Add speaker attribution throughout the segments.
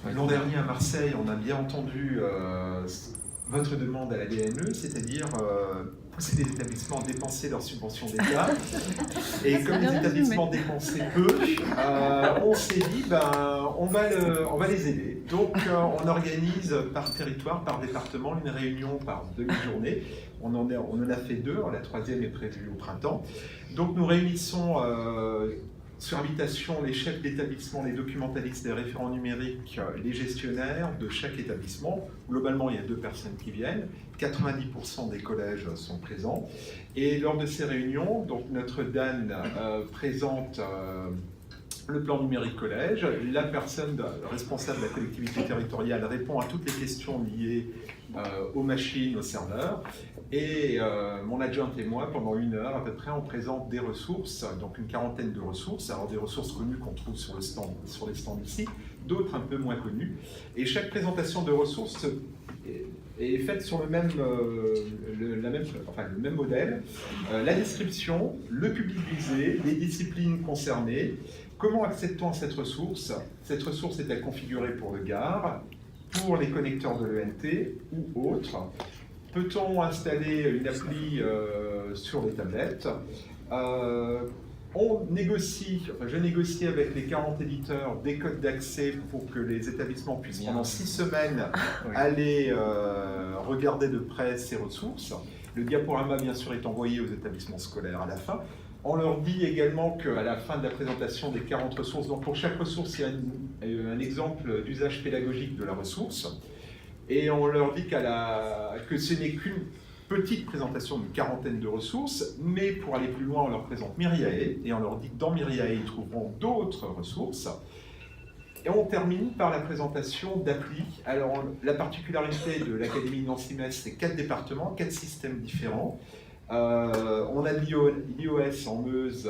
Speaker 1: L'an dernier à Marseille, on a bien entendu votre demande à la DNE, c'est-à-dire pousser des établissements à dépenser leurs subventions d'État. Et comme les établissements dépensaient peu, on s'est dit, on va les aider. Donc on organise par territoire, par département, une réunion par demi-journée. On en a fait 2, la 3e est prévue au printemps. Donc nous réunissons sur invitation les chefs d'établissement, les documentalistes, les référents numériques, les gestionnaires de chaque établissement. Globalement, il y a 2 personnes qui viennent. 90% des collèges sont présents. Et lors de ces réunions, donc notre Dan présente le plan numérique collège. La personne responsable de la collectivité territoriale répond à toutes les questions liées aux machines, aux serveurs. Et mon adjointe et moi, pendant 1 heure à peu près, on présente des ressources, donc une 40aine de ressources, alors des ressources connues qu'on trouve sur les stands ici, d'autres un peu moins connues. Et chaque présentation de ressources est faite sur le même modèle. La description, le public visé, les disciplines concernées, comment accède-t-on à cette ressource? Cette ressource est-elle configurée pour le GAR, pour les connecteurs de l'ENT ou autres? Peut-on installer une appli sur les tablettes? Je négocie avec les 40 éditeurs des codes d'accès pour que les établissements puissent pendant 6 semaines aller regarder de près ces ressources. Le diaporama, bien sûr, est envoyé aux établissements scolaires à la fin. On leur dit également qu'à la fin de la présentation des 40 ressources, donc pour chaque ressource, il y a un exemple d'usage pédagogique de la ressource. Et on leur dit que ce n'est qu'une petite présentation d'une 40aine de ressources, mais pour aller plus loin, on leur présente Myriae, et on leur dit que dans Myriae, ils trouveront d'autres ressources. Et on termine par la présentation d'appli. Alors, la particularité de l'Académie de Nancy-Metz, c'est 4 départements, 4 systèmes différents. On a de l'iOS en Meuse,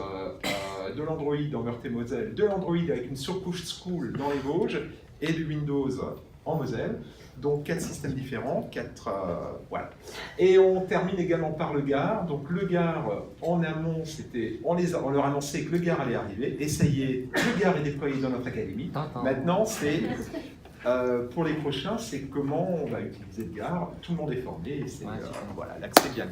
Speaker 1: de l'Android en Meurthe-et-Moselle, de l'Android avec une surcouche School dans les Vosges, et du Windows en Moselle. Donc 4 systèmes différents, voilà. Et on termine également par le GAR. Donc le GAR, en amont, on leur annonçait que le GAR allait arriver. Essayez, le GAR est déployé dans notre académie. Maintenant, c'est pour les prochains, c'est comment on va utiliser le GAR. Tout le monde est formé et c'est voilà, l'accès bien.